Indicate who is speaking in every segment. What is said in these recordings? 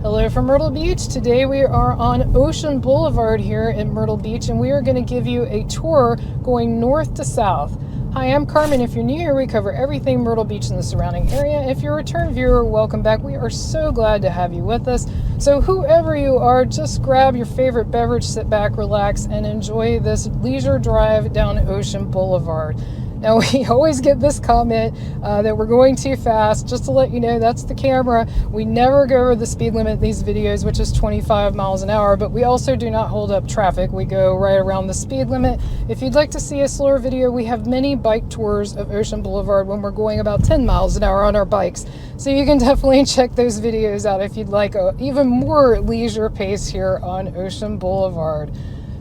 Speaker 1: Hello from Myrtle Beach. Today we are on Ocean Boulevard here in Myrtle Beach, and we are going to give you a tour going north to south. Hi, I'm Carmen. If you're new here, we cover everything Myrtle Beach and the surrounding area. If you're a return viewer, welcome back. We are so glad to have you with us. So whoever you are, just grab your favorite beverage, sit back, relax, and enjoy this leisure drive down Ocean Boulevard. Now, we always get this comment that we're going too fast. Just to let you know, that's the camera. We never go over the speed limit in these videos, which is 25 miles an hour, but we also do not hold up traffic. We go right around the speed limit. If you'd like to see a slower video, we have many bike tours of Ocean Boulevard when we're going about 10 miles an hour on our bikes. So you can definitely check those videos out if you'd like a even more leisure pace here on Ocean Boulevard.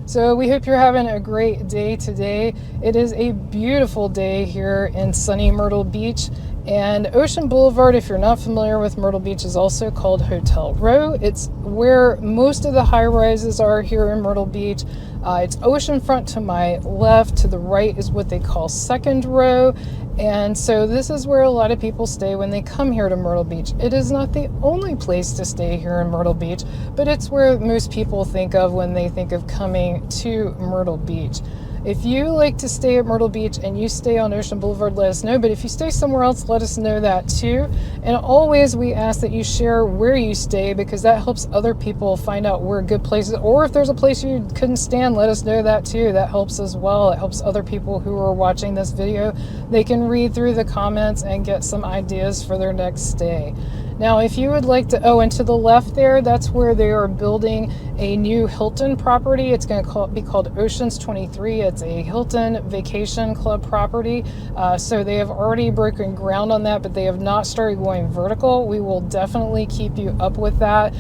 Speaker 1: So we hope you're having a great day today. It is a beautiful day here in sunny Myrtle Beach. And Ocean Boulevard, if you're not familiar with Myrtle Beach, is also called Hotel Row. It's where most of the high rises are here in Myrtle Beach. It's oceanfront to my left. To the right is what they call second row. And so this is where a lot of people stay when they come here to Myrtle Beach. It is not the only place to stay here in Myrtle Beach, but it's where most people think of when they think of coming to Myrtle Beach. If you like to stay at Myrtle Beach and you stay on Ocean Boulevard, let us know. But if you stay somewhere else, let us know that too. And always we ask that you share where you stay, because that helps other people find out where good places, or if there's a place you couldn't stand, let us know that too. That helps as well. It helps other people who are watching this video. They can read through the comments and get some ideas for their next stay. Now, if you would like to, and to the left there, that's where they are building a new Hilton property. It's going to be called Oceans 23. It's a Hilton Vacation Club property. So they have already broken ground on that, but they have not started going vertical. We will definitely keep you up with that.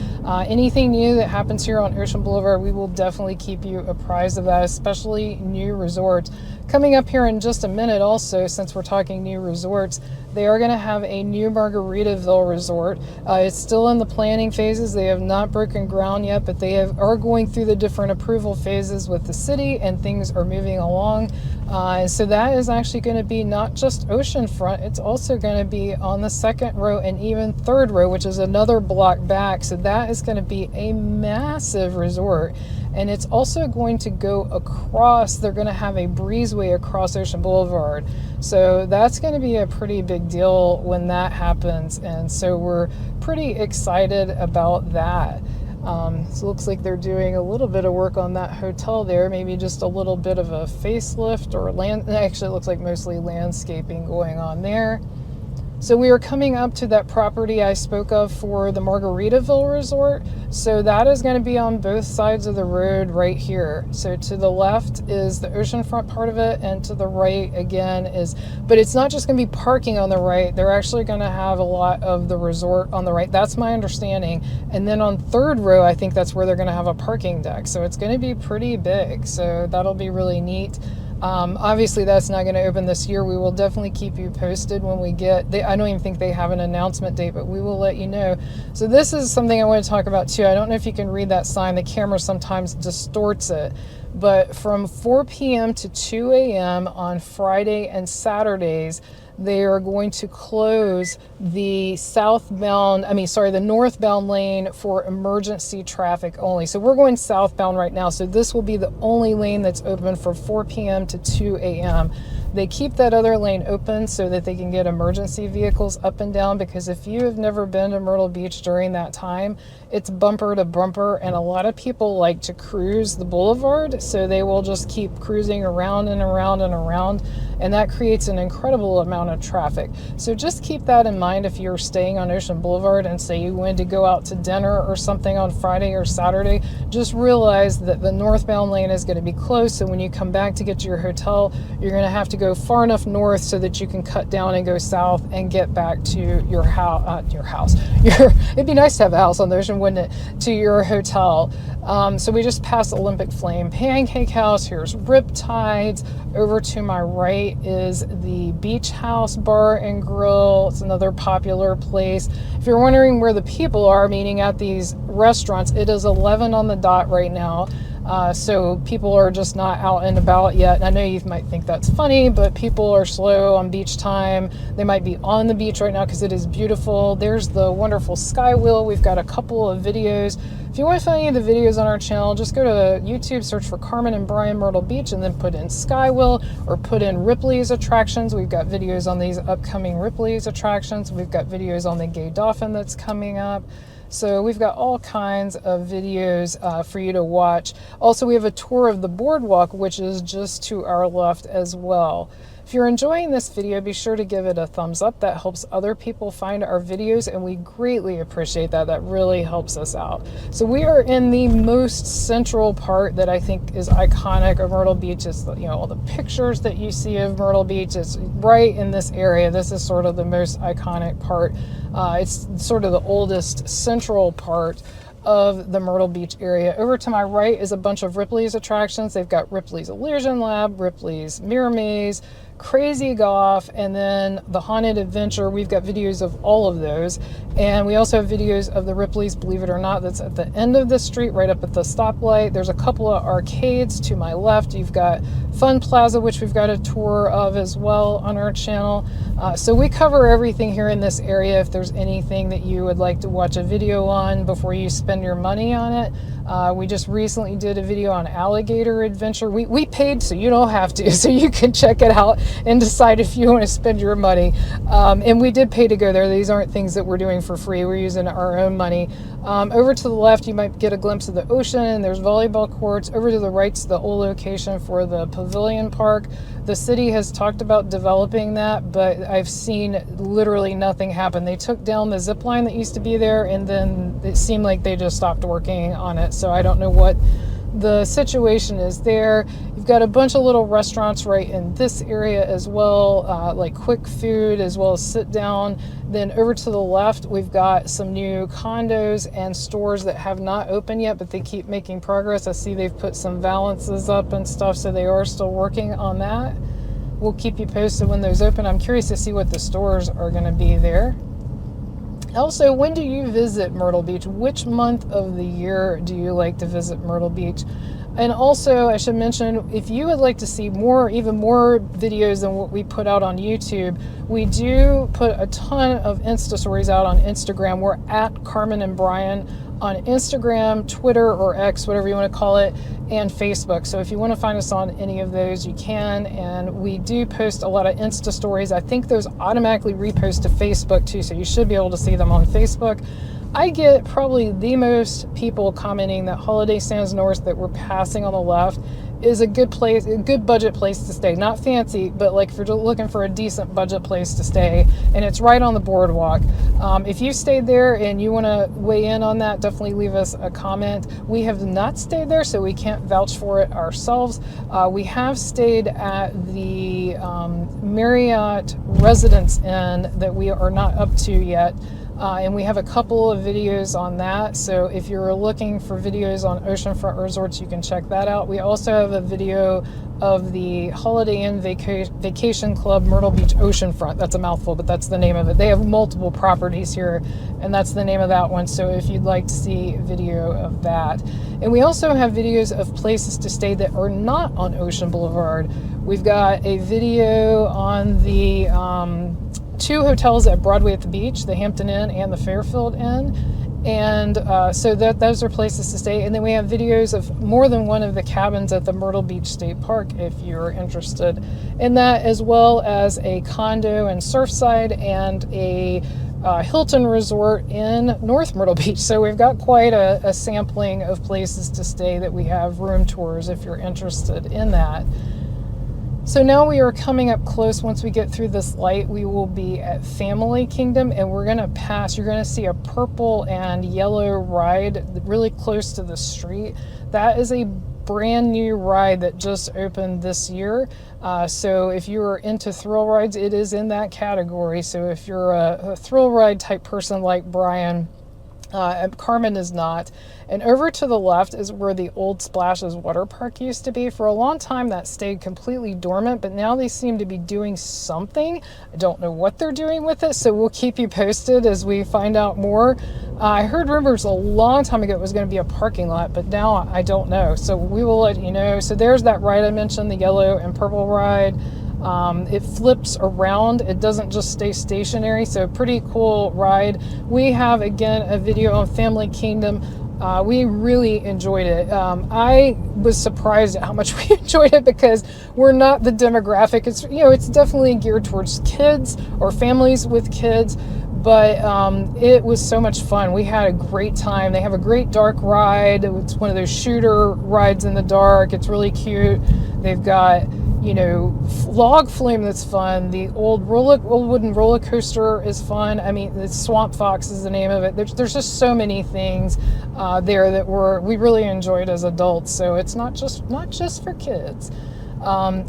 Speaker 1: Anything new that happens here on Ocean Boulevard, we will definitely keep you apprised of that, especially new resorts. Coming up here in just a minute also, since we're talking new resorts, they are going to have a new Margaritaville resort. It's still in the planning phases. They have not broken ground yet, but they are going through the different approval phases with the city, and things are moving along. So that is actually going to be not just oceanfront, it's also going to be on the second row and even third row, which is another block back. So that is going to be a massive resort. And it's also going to go across, they're going to have a breezeway across Ocean Boulevard. So that's going to be a pretty big deal when that happens. And so we're pretty excited about that. So it looks like they're doing a little bit of work on that hotel there, maybe just a little bit of a facelift or actually it looks like mostly landscaping going on there. So we are coming up to that property I spoke of for the Margaritaville resort. So that is going to be on both sides of the road right here. So to the left is the oceanfront part of it, and to the right again is, but it's not just going to be parking on the right. They're actually going to have a lot of the resort on the right. That's my understanding. And then on third row, I think that's where they're going to have a parking deck. So it's going to be pretty big. So that'll be really neat. Obviously that's not going to open this year. We will definitely keep you posted when we get, I don't even think they have an announcement date, but we will let you know. So this is something I want to talk about too. I don't know if you can read that sign. The camera sometimes distorts it, but from 4 p.m. to 2 a.m. on Friday and Saturdays, they are going to close the the northbound lane for emergency traffic only. So we're going southbound right now. So this will be the only lane that's open for 4 p.m. to 2 a.m. They keep that other lane open so that they can get emergency vehicles up and down, because if you have never been to Myrtle Beach during that time, it's bumper to bumper, and a lot of people like to cruise the boulevard, so they will just keep cruising around and around and around, and that creates an incredible amount of traffic. So just keep that in mind if you're staying on Ocean Boulevard and say you wanted to go out to dinner or something on Friday or Saturday. Just realize that the northbound lane is going to be closed, so when you come back to get to your hotel, you're going to have to go far enough north so that you can cut down and go south and get back to your house. It'd be nice to have a house on the ocean, wouldn't it? To your hotel. So we just passed Olympic Flame Pancake House. Here's Riptides. Over to my right is the Beach House Bar and Grill. It's another popular place. If you're wondering where the people are meeting at these restaurants, it is 11 on the dot right now. So people are just not out and about yet. And I know you might think that's funny, but people are slow on beach time. They might be on the beach right now because it is beautiful. There's the wonderful Skywheel. We've got a couple of videos. If you want to find any of the videos on our channel, just go to YouTube, search for Carmen and Brian Myrtle Beach, and then put in Skywheel or put in Ripley's attractions. We've got videos on these upcoming Ripley's attractions. We've got videos on the Gay Dolphin that's coming up. So we've got all kinds of videos for you to watch. Also, we have a tour of the Boardwalk, which is just to our left as well. If you're enjoying this video, be sure to give it a thumbs up. That helps other people find our videos, and we greatly appreciate that. That really helps us out. So we are in the most central part that I think is iconic of Myrtle Beach. It's, you know, all the pictures that you see of Myrtle Beach. It's right in this area. This is sort of the most iconic part. It's sort of the oldest central part of the Myrtle Beach area. Over to my right is a bunch of Ripley's attractions. They've got Ripley's Illusion Lab, Ripley's Mirror Maze, Crazy Golf, and then the Haunted Adventure. We've got videos of all of those. And we also have videos of the Ripley's Believe It or Not that's at the end of the street, right up at the stoplight. There's a couple of arcades to my left. You've got Fun Plaza, which we've got a tour of as well on our channel. So we cover everything here in this area. If there's anything that you would like to watch a video on before you spend your money on it, we just recently did a video on Alligator Adventure. We paid, so you don't have to, so you can check it out and decide if you want to spend your money. And we did pay to go there. These aren't things that we're doing for free. We're using our own money. Over to the left, you might get a glimpse of the ocean, and there's volleyball courts. Over to the right's the old location for the Pavilion Park. The city has talked about developing that, but I've seen literally nothing happen. They took down the zip line that used to be there, and then it seemed like they just stopped working on it. So I don't know what the situation is there. You've got a bunch of little restaurants right in this area as well, like quick food as well as sit down. Then over to the left, we've got some new condos and stores that have not opened yet, but they keep making progress. I see they've put some valances up and stuff, so they are still working on that. We'll keep you posted when those open. I'm curious to see what the stores are going to be there. Also, when do you visit Myrtle Beach? Which month of the year do you like to visit Myrtle Beach? And also, I should mention, if you would like to see more, even more videos than what we put out on YouTube, we do put a ton of Insta stories out on Instagram. We're at Carmen and Brian on Instagram, Twitter, or X, whatever you want to call it, and Facebook. So if you want to find us on any of those, you can. And we do post a lot of Insta stories. I think those automatically repost to Facebook too, so you should be able to see them on Facebook. I get probably the most people commenting that Holiday Sands North that we're passing on the left is a good place, a good budget place to stay. Not fancy, but like if you're looking for a decent budget place to stay, and it's right on the boardwalk. If you stayed there and you want to weigh in on that, definitely leave us a comment. We have not stayed there, so we can't vouch for it ourselves. We have stayed at the Marriott Residence Inn that we are not up to yet. And we have a couple of videos on that. So if you're looking for videos on oceanfront resorts, you can check that out. We also have a video of the Holiday Inn Vacation Club Myrtle Beach Oceanfront. That's a mouthful, but that's the name of it. They have multiple properties here, and that's the name of that one. So if you'd like to see a video of that. And we also have videos of places to stay that are not on Ocean Boulevard. We've got a video on the two hotels at Broadway at the Beach, the Hampton Inn and the Fairfield Inn. And so those are places to stay. And then we have videos of more than one of the cabins at the Myrtle Beach State Park if you're interested in that, as well as a condo in Surfside and a Hilton resort in North Myrtle Beach. So we've got quite a sampling of places to stay that we have room tours if you're interested in that. So now we are coming up close. Once we get through this light, we will be at Family Kingdom, and we're going to pass. You're going to see a purple and yellow ride really close to the street. That is a brand new ride that just opened this year. So if you're into thrill rides, it is in that category. So if you're a thrill ride type person like Brian, Carmen is not. And over to the left is where the old Splashes water park used to be. For a long time that stayed completely dormant, but now they seem to be doing something. I don't know what they're doing with it, so we'll keep you posted as we find out more. I heard rumors a long time ago it was going to be a parking lot, but now I don't know, so we will let you know. So there's that ride I mentioned, the yellow and purple ride. It flips around. It doesn't just stay stationary, so pretty cool ride. We have, again, a video on Family Kingdom. We really enjoyed it. I was surprised at how much we enjoyed it because we're not the demographic. It's, you know, it's definitely geared towards kids or families with kids, but it was so much fun. We had a great time. They have a great dark ride. It's one of those shooter rides in the dark. It's really cute. They've got, you know, log flume that's fun. The old wooden roller coaster is fun. I mean, the Swamp Fox is the name of it. There's just so many things there that we really enjoyed as adults. So it's not just for kids.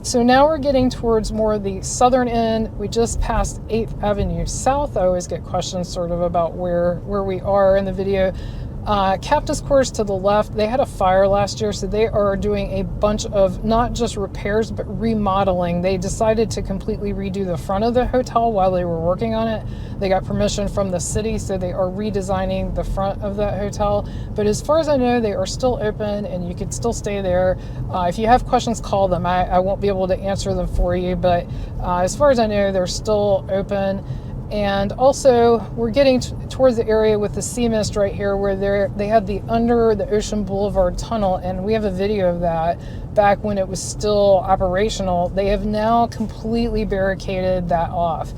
Speaker 1: So now we're getting towards more of the southern end. We just passed 8th Avenue South. I always get questions sort of about where we are in the video. Captain's Quarters to the left, they had a fire last year, so they are doing a bunch of not just repairs, but remodeling. They decided to completely redo the front of the hotel while they were working on it. They got permission from the city, so they are redesigning the front of that hotel. But as far as I know, they are still open and you can still stay there. If you have questions, call them. I won't be able to answer them for you, but as far as I know, they're still open. And also, we're getting towards the area with the sea mist right here where they had the under the Ocean Boulevard tunnel, and we have a video of that back when it was still operational. They have now completely barricaded that off.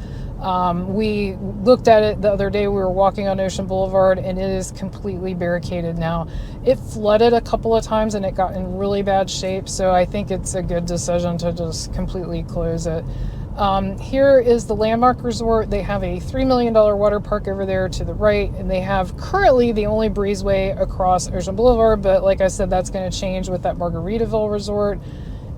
Speaker 1: We looked at it the other day. We were walking on Ocean Boulevard, and it is completely barricaded now. It flooded a couple of times, and it got in really bad shape, so I think it's a good decision to just completely close it. Here is the Landmark Resort. They have a $3 million water park over there to the right, and they have currently the only breezeway across Ocean Boulevard, but like I said, that's going to change with that Margaritaville resort.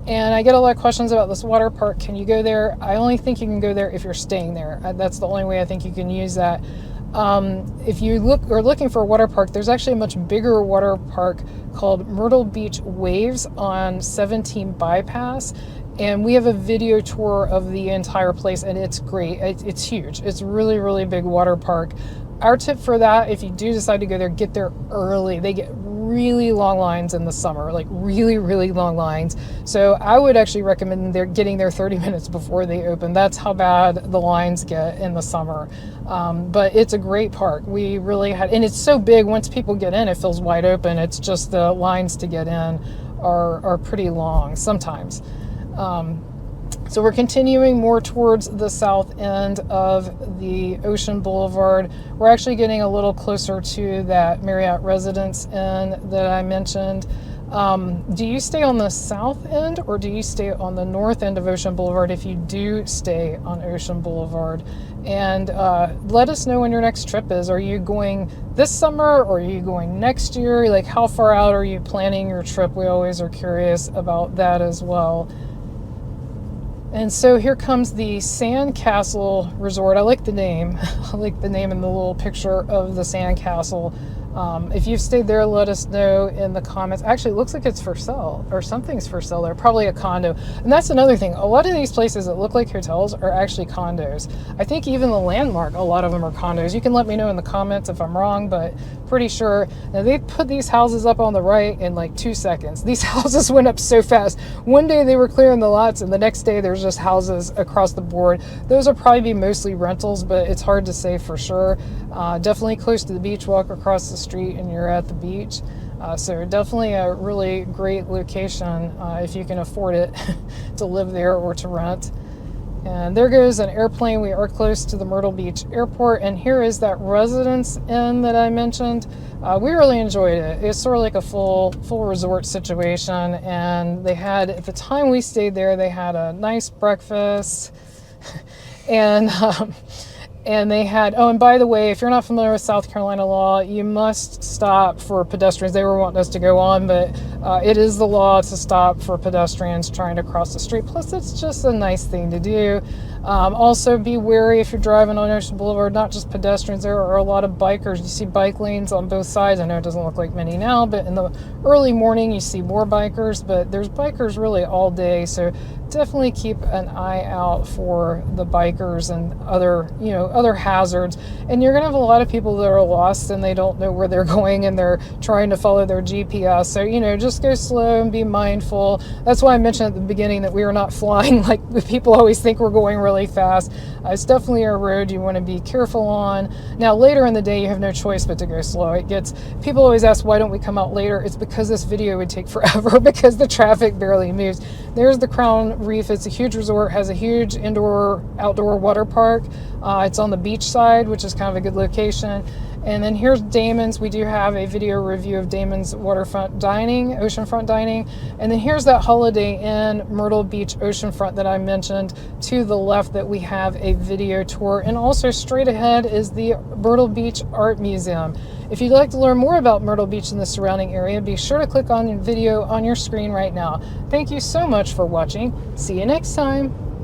Speaker 1: And I get a lot of questions about this water park. Can you go there? I only think you can go there if you're staying there. That's the only way I think you can use that. If you are looking for a water park, there's actually a much bigger water park called Myrtle Beach Waves on 17 Bypass. And we have a video tour of the entire place, and it's great. It's huge. It's really, really big water park. Our tip for that, if you do decide to go there, get there early. They get really long lines in the summer, like really, really long lines. So I would actually recommend getting there 30 minutes before they open. That's how bad the lines get in the summer. But it's a great park. We really had, and it's so big, once people get in, it feels wide open. It's just the lines to get in are pretty long sometimes. So we're continuing more towards the south end of the Ocean Boulevard. We're actually getting a little closer to that Marriott Residence Inn that I mentioned. Do you stay on the south end or do you stay on the north end of Ocean Boulevard if you do stay on Ocean Boulevard? And let us know when your next trip is. Are you going this summer or are you going next year? Like, how far out are you planning your trip? We always are curious about that as well. And so here comes the Sandcastle Resort. I like the name. I like the name and the little picture of the Sandcastle. If you've stayed there, let us know in the comments. Actually, it looks like it's for sale, or something's for sale there, probably a condo. And that's another thing. A lot of these places that look like hotels are actually condos. I think even the Landmark, a lot of them are condos. You can let me know in the comments if I'm wrong, but pretty sure. Now, they put these houses up on the right in like 2 seconds. These houses went up so fast. One day they were clearing the lots, and the next day there's just houses across the board. Those will probably be mostly rentals, but it's hard to say for sure. Definitely close to the beach, walk across the street and you're at the beach. So definitely a really great location if you can afford it to live there or to rent. And there goes an airplane. We are close to the Myrtle Beach Airport, and here is that Residence Inn that I mentioned. We really enjoyed it. It's sort of like a full resort situation, and they had, at the time we stayed there, they had a nice breakfast, and And they had, oh, and by the way, if you're not familiar with South Carolina law, you must stop for pedestrians. They were wanting us to go on, but it is the law to stop for pedestrians trying to cross the street. Plus, it's just a nice thing to do. Also, be wary if you're driving on Ocean Boulevard, not just pedestrians. There are a lot of bikers. You see bike lanes on both sides. I know it doesn't look like many now, but in the early morning, you see more bikers, but there's bikers really all day. So definitely keep an eye out for the bikers and other hazards. And you're going to have a lot of people that are lost and they don't know where they're going and they're trying to follow their GPS. So, just go slow and be mindful. That's why I mentioned at the beginning that we are not flying like people always think we're going really fast. It's definitely a road you want to be careful on. Now, later in the day, you have no choice but to go slow. People always ask, why don't we come out later? It's because this video would take forever because the traffic barely moves. There's the Crown Reef. It's a huge resort, has a huge outdoor water park. It's on the beach side, which is kind of a good location. And then here's Damon's. We do have a video review of Damon's waterfront dining, oceanfront dining. And then here's that Holiday Inn Myrtle Beach oceanfront that I mentioned to the left that we have a video tour. And also straight ahead is the Myrtle Beach Art Museum. If you'd like to learn more about Myrtle Beach and the surrounding area, be sure to click on the video on your screen right now. Thank you so much for watching. See you next time.